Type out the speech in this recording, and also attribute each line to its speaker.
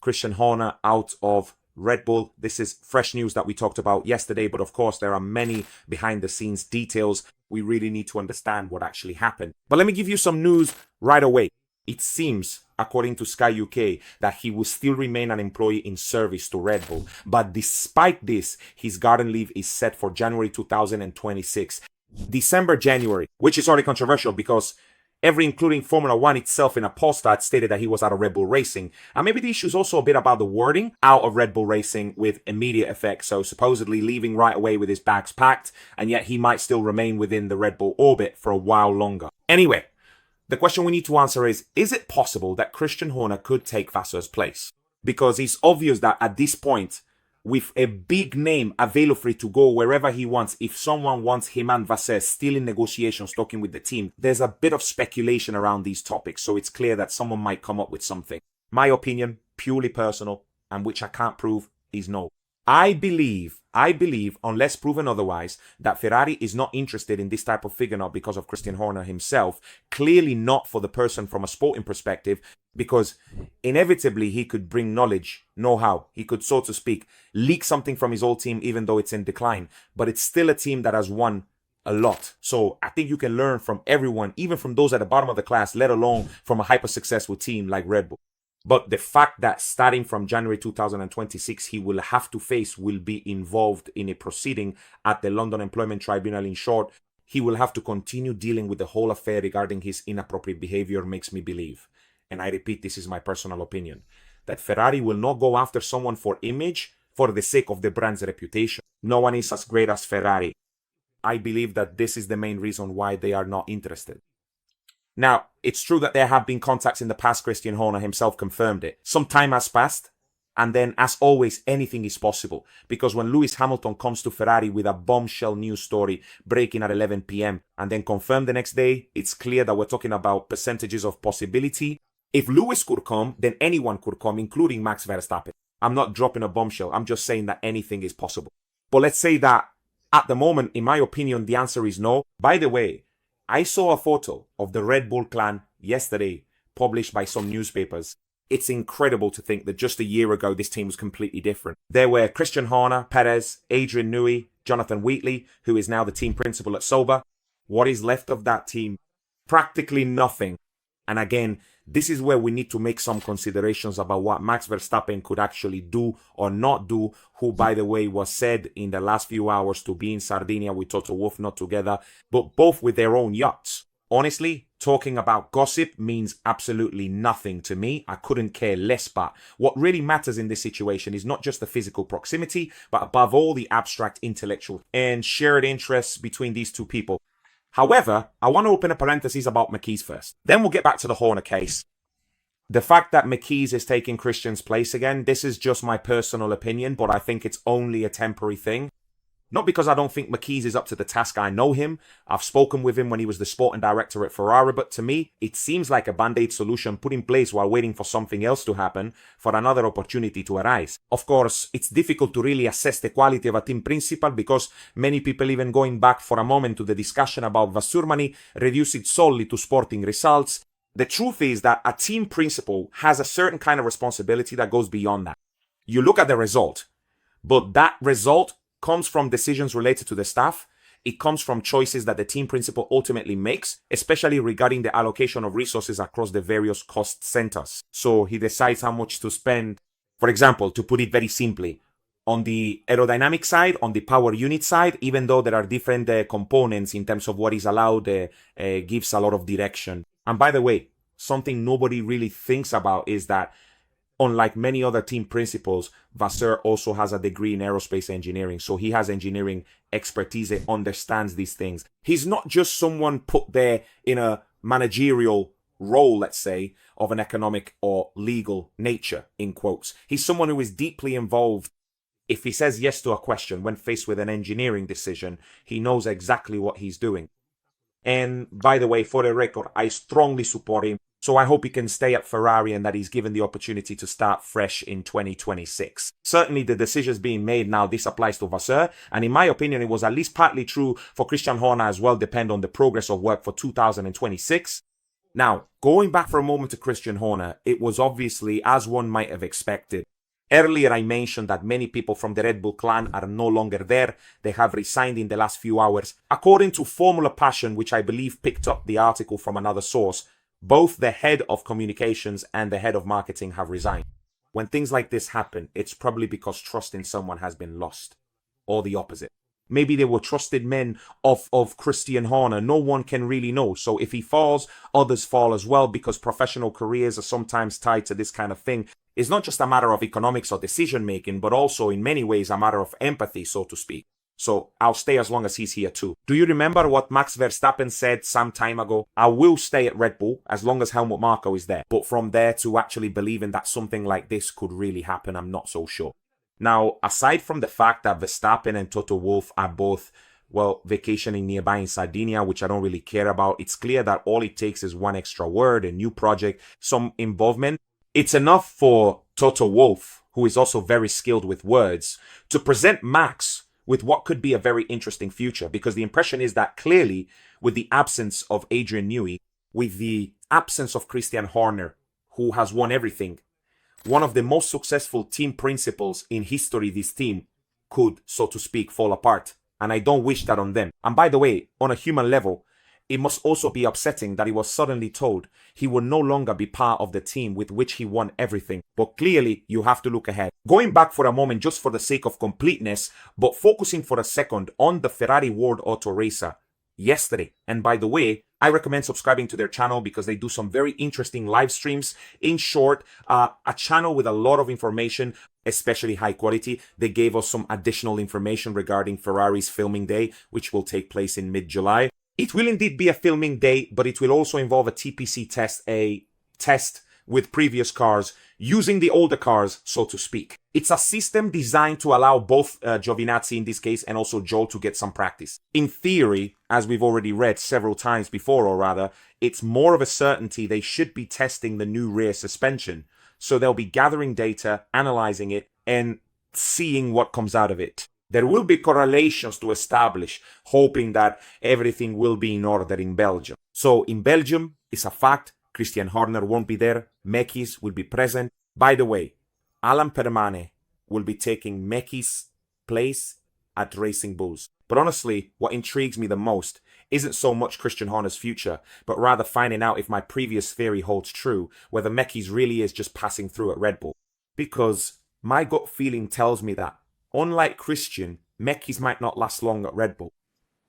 Speaker 1: Christian Horner out of Red Bull. This is fresh news that we talked about yesterday, but of course there are many behind the scenes details. We really need to understand what actually happened. But let me give you some news right away. It seems, according to Sky UK, that he will still remain an employee in service to Red Bull. But despite this, his garden leave is set for January 2026. December, January, which is already controversial because including Formula One itself in a post had stated that he was out of Red Bull Racing. And maybe the issue is also a bit about the wording, out of Red Bull Racing with immediate effect. So supposedly leaving right away with his bags packed, and yet he might still remain within the Red Bull orbit for a while longer. Anyway, the question we need to answer is it possible that Christian Horner could take Vasseur's place? Because it's obvious that at this point, with a big name available for it to go wherever he wants, if someone wants him and Vasseur still in negotiations talking with the team, there's a bit of speculation around these topics, so it's clear that someone might come up with something. My opinion, purely personal, and which I can't prove, is no. I believe, unless proven otherwise, that Ferrari is not interested in this type of figure, not because of Christian Horner himself, clearly not for the person from a sporting perspective, because inevitably he could bring knowledge, know-how. He could, so to speak, leak something from his old team, even though it's in decline. But it's still a team that has won a lot. So I think you can learn from everyone, even from those at the bottom of the class, let alone from a hyper-successful team like Red Bull. But the fact that starting from January 2026, he will be involved in a proceeding at the London Employment Tribunal. In short, he will have to continue dealing with the whole affair regarding his inappropriate behavior makes me believe, and I repeat, this is my personal opinion, that Ferrari will not go after someone for image for the sake of the brand's reputation. No one is as great as Ferrari. I believe that this is the main reason why they are not interested. Now, it's true that there have been contacts in the past. Christian Horner himself confirmed it. Some time has passed, and then, as always, anything is possible. Because when Lewis Hamilton comes to Ferrari with a bombshell news story breaking at 11 p.m. and then confirmed the next day, it's clear that we're talking about percentages of possibility. If Lewis could come, then anyone could come, including Max Verstappen. I'm not dropping a bombshell. I'm just saying that anything is possible. But let's say that at the moment, in my opinion, the answer is no. By the way, I saw a photo of the Red Bull clan yesterday, published by some newspapers. It's incredible to think that just a year ago, this team was completely different. There were Christian Horner, Perez, Adrian Newey, Jonathan Wheatley, who is now the team principal at Sauber. What is left of that team? Practically nothing. And again, this is where we need to make some considerations about what Max Verstappen could actually do or not do, who, by the way, was said in the last few hours to be in Sardinia with Toto Wolff, not together, but both with their own yachts. Honestly, talking about gossip means absolutely nothing to me. I couldn't care less, but what really matters in this situation is not just the physical proximity, but above all the abstract intellectual and shared interests between these two people. However, I want to open a parenthesis about McKees first. Then we'll get back to the Horner case. The fact that McKees is taking Christian's place again, this is just my personal opinion, but I think it's only a temporary thing. Not because I don't think McKees is up to the task. I know him. I've spoken with him when he was the sporting director at Ferrari, but to me, it seems like a band-aid solution put in place while waiting for something else to happen, for another opportunity to arise. Of course, it's difficult to really assess the quality of a team principal because many people, even going back for a moment to the discussion about Vasseur money, reduce it solely to sporting results. The truth is that a team principal has a certain kind of responsibility that goes beyond that. You look at the result, but that result comes from decisions related to the staff. It comes from choices that the team principal ultimately makes, especially regarding the allocation of resources across the various cost centers. So he decides how much to spend. For example, to put it very simply, on the aerodynamic side, on the power unit side, even though there are different components in terms of what is allowed, gives a lot of direction. And by the way, something nobody really thinks about is that unlike many other team principals, Vasseur also has a degree in aerospace engineering. So he has engineering expertise and understands these things. He's not just someone put there in a managerial role, let's say, of an economic or legal nature, in quotes. He's someone who is deeply involved. If he says yes to a question when faced with an engineering decision, he knows exactly what he's doing. And by the way, for the record, I strongly support him. So I hope he can stay at Ferrari and that he's given the opportunity to start fresh in 2026. Certainly the decisions being made now, this applies to Vasseur. And in my opinion, it was at least partly true for Christian Horner as well, depend on the progress of work for 2026. Now, going back for a moment to Christian Horner, it was obviously as one might have expected. Earlier, I mentioned that many people from the Red Bull clan are no longer there. They have resigned in the last few hours. According to Formula Passion, which I believe picked up the article from another source, both the head of communications and the head of marketing have resigned. When things like this happen, it's probably because trust in someone has been lost, or the opposite. Maybe they were trusted men of Christian Horner. No one can really know. So if he falls, others fall as well, because professional careers are sometimes tied to this kind of thing. It's not just a matter of economics or decision making, but also in many ways a matter of empathy, so to speak. So I'll stay as long as he's here too. Do you remember what Max Verstappen said some time ago? I will stay at Red Bull as long as Helmut Marko is there. But from there to actually believing that something like this could really happen, I'm not so sure. Now, aside from the fact that Verstappen and Toto Wolff are both, well, vacationing nearby in Sardinia, which I don't really care about, it's clear that all it takes is one extra word, a new project, some involvement. It's enough for Toto Wolff, who is also very skilled with words, to present Max with what could be a very interesting future, because the impression is that clearly, with the absence of Adrian Newey, with the absence of Christian Horner, who has won everything, one of the most successful team principals in history, this team could, so to speak, fall apart. And I don't wish that on them. And by the way, on a human level, it must also be upsetting that he was suddenly told he will no longer be part of the team with which he won everything. But clearly, you have to look ahead. Going back for a moment, just for the sake of completeness, but focusing for a second on the Ferrari World Auto Racer yesterday. And by the way, I recommend subscribing to their channel because they do some very interesting live streams. In short, a channel with a lot of information, especially high quality. They gave us some additional information regarding Ferrari's filming day, which will take place in mid-July. It will indeed be a filming day, but it will also involve a TPC test, a test with previous cars, using the older cars, so to speak. It's a system designed to allow both Giovinazzi in this case and also Joe to get some practice. In theory, as we've already read several times before, or rather, it's more of a certainty they should be testing the new rear suspension. So they'll be gathering data, analyzing it, and seeing what comes out of it. There will be correlations to establish, hoping that everything will be in order in Belgium. So in Belgium, it's a fact, Christian Horner won't be there, Mekis will be present. By the way, Alan Permane will be taking Mekis' place at Racing Bulls. But honestly, what intrigues me the most isn't so much Christian Horner's future, but rather finding out if my previous theory holds true, whether Mekis really is just passing through at Red Bull. Because my gut feeling tells me that, unlike Christian, Mekis might not last long at Red Bull.